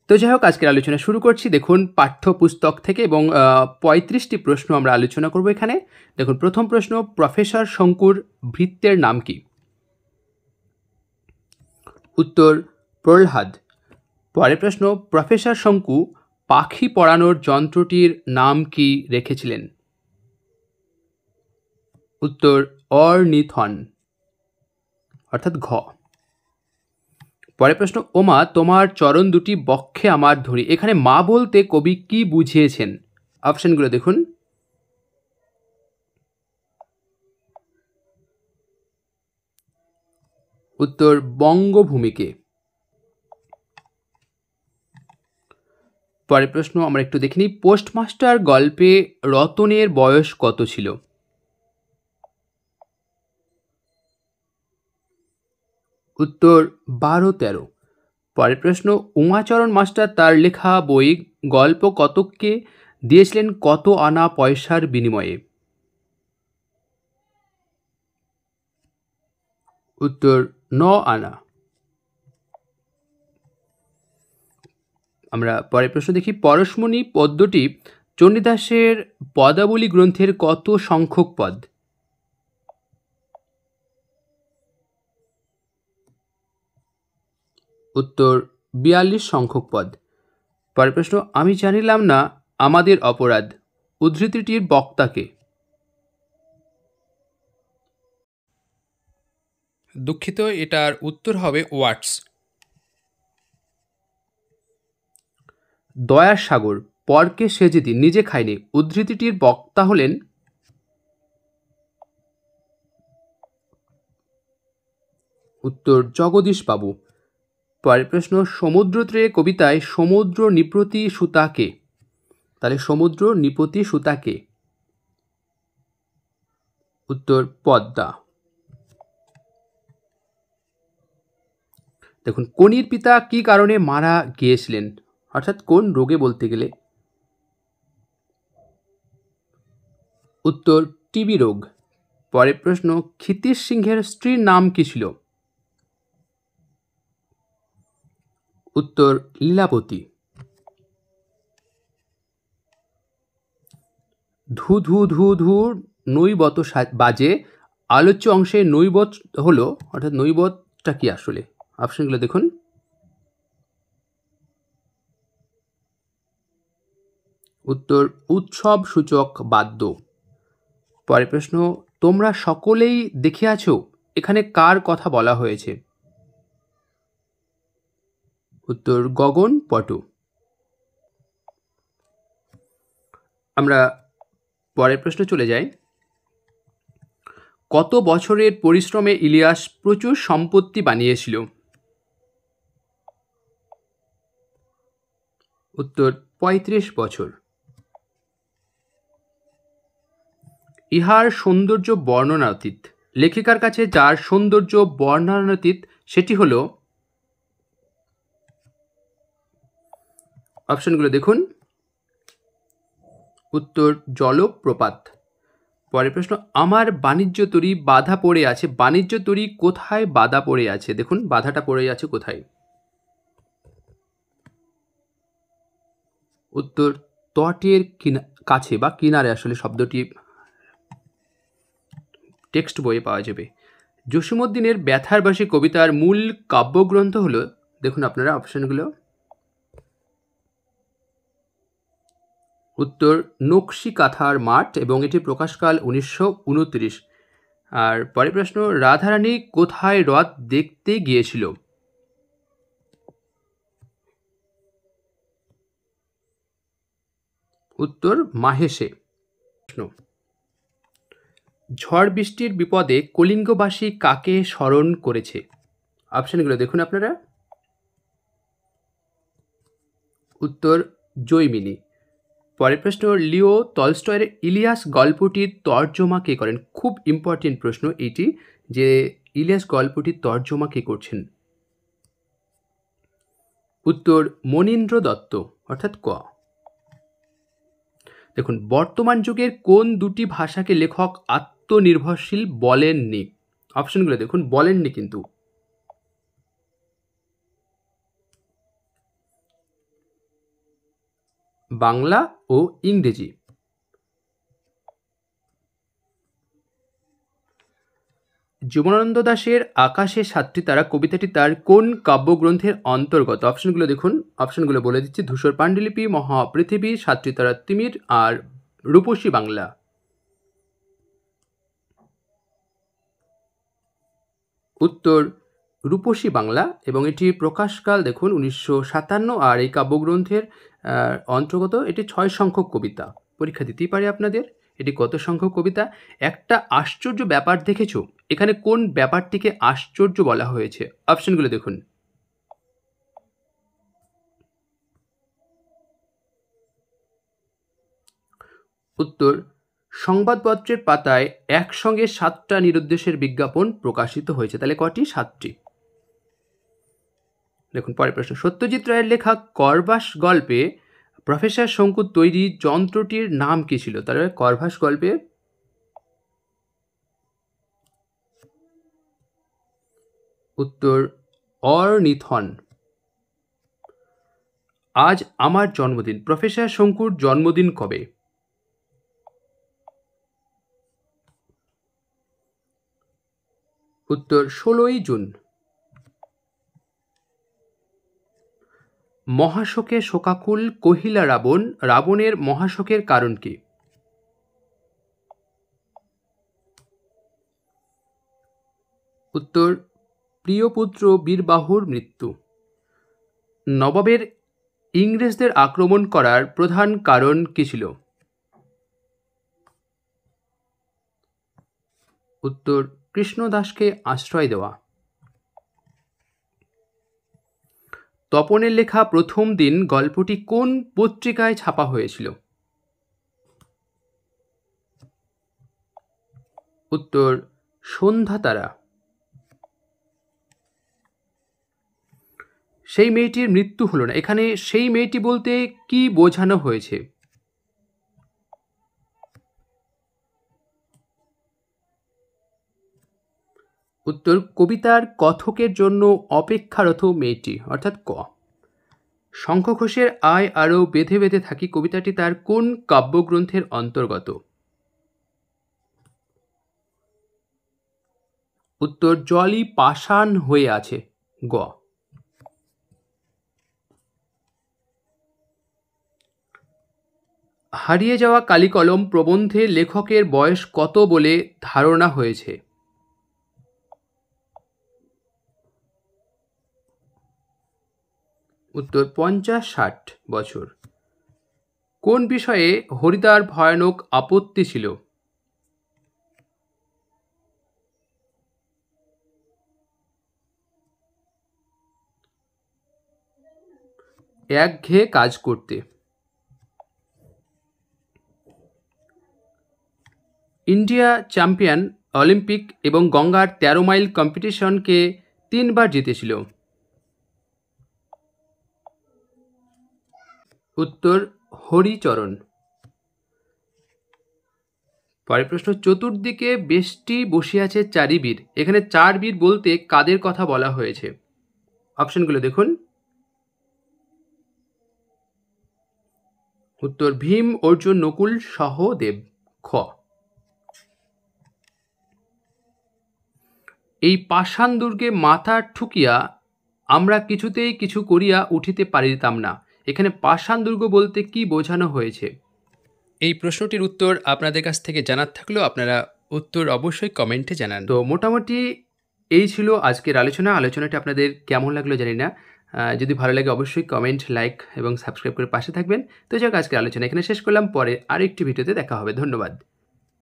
তো যাই হোক, আজকের আলোচনা শুরু করছি। দেখুন, পাঠ্যপুস্তক থেকে এবং ৩৫টি প্রশ্ন আমরা আলোচনা করব এখানে। দেখুন, প্রথম প্রশ্ন, প্রফেসর শঙ্কুর ভৃত্যের নাম কি? উত্তর প্রহ্লাদ। পরের প্রশ্ন, প্রফেসর শঙ্কু পাখি পড়ানোর যন্ত্রটির নাম কি রেখেছিলেন? উত্তর অর্নিথন, অর্থাৎ ঘ। পরের প্রশ্ন, ওমা তোমার চরণ দুটি বক্ষে আমার ধরি। এখানে মা বলতে কবি কি বুঝিয়েছেন? অপশনগুলো দেখুন। উত্তর বঙ্গভূমিকে। পরের প্রশ্ন আমরা একটু দেখে নিই। পোস্টমাস্টার গল্পে রতনের বয়স কত ছিল? উত্তর 12-13। পরের প্রশ্ন, উমাচরণ মাস্টার তার লেখা বই গল্প কতককে দিয়েছিলেন কত আনা পয়সার বিনিময়ে? উত্তর 9 আনা। আমরা পরের প্রশ্ন দেখি। পরশমণি পদ্যটি চণ্ডীদাসের পদাবলী গ্রন্থের কত সংখ্যক পদ? উত্তর 42 সংখ্যক পদ। পরের প্রশ্ন, আমি জানিলাম না আমাদের অপরাধ উদ্ধৃতিটির বক্তাকে? দুঃখিত, এটার উত্তর হবে ওয়াটস। দয়ার সাগর পরকে সে যেদিন নিজে খায়নি উদ্ধৃতিটির বক্তা হলেন? উত্তর জগদীশ বাবু। পরের প্রশ্ন, সমুদ্রত্রে কবিতায় সমুদ্র নিপতি সুতাকে, তাহলে সমুদ্র নিপতি সুতাকে? উত্তর পদ্মা। দেখুন, কনির পিতা কি কারণে মারা গিয়েছিলেন, অর্থাৎ কোন রোগে বলতে গেলে? উত্তর টিবি রোগ। পরের প্রশ্ন, ক্ষিতিশ সিংহের স্ত্রীর নাম কি ছিল? উত্তর লীলাবতী। ধু ধু ধু ধু নৈবত বাজে, আলোচ্য অংশে নৈবত হলো, অর্থাৎ নৈবতটা কি আসলে? অপশনগুলো দেখুন। উত্তর উৎসব সূচক বাদ্য। পরের প্রশ্ন, তোমরা সকলেই দেখিয়াছ, এখানে কার কথা বলা হয়েছে? উত্তর গগন পটু। আমরা পরের প্রশ্ন চলে যাই। কত বছরের পরিশ্রমে ইলিয়াস প্রচুর সম্পত্তি বানিয়েছিল? উত্তর 35 বছর। ইহার সৌন্দর্য বর্ণনাতীত, লেখিকার কাছে যার সৌন্দর্য বর্ণনাতীত সেটি হল? অপশনগুলো দেখুন। উত্তর জলপ্রপাত। পরের প্রশ্ন, আমার বাণিজ্য তরী বাধা পড়ে আছে। বাণিজ্য তরী কোথায় বাধা পড়ে আছে? দেখুন, বাধাটা পড়ে আছে কোথায়? উত্তর তটের কাছে বা কিনারে, আসলে শব্দটি টেক্সট বইয়ে পাওয়া যাবে। জসীমউদ্দীনের ব্যথার বাসী কবিতার মূল কাব্যগ্রন্থ হলো? দেখুন আপনারা অপশনগুলো। উত্তর নকশি কাঁথার মাঠ, এবং এটি প্রকাশকাল 1929। আর পরের প্রশ্ন, রাধারানী কোথায় হ্রদ দেখতে গিয়েছিল? উত্তর মাহেশে। প্রশ্ন, ঝড় বৃষ্টির বিপদে কলিঙ্গবাসী কাকে স্মরণ করেছে? অপশনগুলো দেখুন আপনারা। উত্তর জৈমিনী। পরের প্রশ্ন, লিও টলস্টয়ের ইলিয়াস গল্পটির তর্জমা কে করেন? খুব ইম্পর্টেন্ট প্রশ্ন এইটি, যে ইলিয়াস গল্পটির তর্জমা কে করছেন? উত্তর মনীন্দ্র দত্ত, অর্থাৎ ক। দেখুন, বর্তমান যুগের কোন দুটি ভাষাকে লেখক আত্মনির্ভরশীল বলেননি? অপশনগুলো দেখুন, বলেননি কিন্তু। বাংলা ও ইংরেজি। জীবনানন্দ দাশের আকাশে সাতটি তারা কবিতাটি তার কোন কাব্যগ্রন্থের অন্তর্গত? অপশনগুলো দেখুন, অপশনগুলো বলে দিচ্ছি: ধূসর পাণ্ডুলিপি, মহাপৃথিবী, সাতটি তারা তিমির, আর রূপসী বাংলা। উত্তর রূপসী বাংলা, এবং এটি প্রকাশকাল দেখুন 1957, আর এই কাব্যগ্রন্থের অন্তর্গত এটি 6 সংখ্যক কবিতা। পরীক্ষা দিতেই পারে আপনাদের, এটি কত সংখ্যক কবিতা। একটা আশ্চর্য ব্যাপার দেখেছো, এখানে কোন ব্যাপারটিকে আশ্চর্য বলা হয়েছে? অপশনগুলো দেখুন। উত্তর সংবাদপত্রের পাতায় একসঙ্গে 7টা নিরুদ্দেশের বিজ্ঞাপন প্রকাশিত হয়েছে। তাহলে কটি? 7টি। দেখুন পরের প্রশ্ন: সত্যজিৎ রায়ের লেখা করভাস গল্পে প্রফেসর শঙ্কুর তৈরি যন্ত্রটির নাম কি ছিল? তাহলে করভাস গল্পে উত্তর অর্নিথন। আজ আমার জন্মদিন, প্রফেসর শঙ্কুর জন্মদিন কবে? উত্তর 16ই জুন। মহাশোকে শোকাকুল কহিলা রাবণ, রাবণের মহাশোকের কারণ কি? উত্তর প্রিয়পুত্র বীরবাহুর মৃত্যু। নবাবের ইংরেজদের আক্রমণ করার প্রধান কারণ কি ছিল? উত্তর কৃষ্ণদাসকে আশ্রয় দেওয়া। তপনের লেখা প্রথম দিন গল্পটি কোন পত্রিকায় ছাপা হয়েছিল? উত্তর সন্ধ্যাতারা। সেই মেয়েটির মৃত্যু হলো না, এখানে সেই মেয়েটি বলতে কি বোঝানো হয়েছে? উত্তর কবিতার কথকের জন্য অপেক্ষারত মেয়েটি, অর্থাৎ ক। শঙ্খ ঘোষের আয় আরও বেঁধে বেঁধে থাকি কবিতাটি তার কোন কাব্যগ্রন্থের অন্তর্গত? উত্তর জলই পাষাণ হয়ে আছে, গ। হারিয়ে যাওয়া কালিকলম প্রবন্ধে লেখকের বয়স কত বলে ধারণা হয়েছে? উত্তর 50-60 বছর। কোন বিষয়ে হরিদার ভয়ানক আপত্তি ছিল? একঘেয়ে কাজ করতে। ইন্ডিয়া চ্যাম্পিয়ন অলিম্পিক এবং গঙ্গার 13 মাইল কম্পিটিশনকে 3 বার জিতেছিল? উত্তর হরিচরণ। পরের প্রশ্ন: চতুর্দিকে বেষ্টি বসিয়াছে চারিবীর, এখানে 4 বীর বলতে কাদের কথা বলা হয়েছে? অপশনগুলো দেখুন। উত্তর ভীম, অর্জুন, নকুল, সহদেব, খ। এই পাষাণ দুর্গে মাথা ঠুকিয়া আমরা কিছুতেই কিছু করিয়া উঠিতে পারিতাম না, এখানে পাষাণ দুর্গ বলতে কি বোঝানো হয়েছে? এই প্রশ্নটির উত্তর আপনাদের কাছ থেকে জানার থাকলেও আপনারা উত্তর অবশ্যই কমেন্টে জানান। তো মোটামুটি এই ছিল আজকের আলোচনাটি আপনাদের কেমন লাগলো জানি না। যদি ভালো লাগে অবশ্যই কমেন্ট, লাইক এবং সাবস্ক্রাইব করে পাশে থাকবেন। তো যাক, আজকের আলোচনা এখানে শেষ করলাম, পরে আরেকটি ভিডিওতে দেখা হবে। ধন্যবাদ।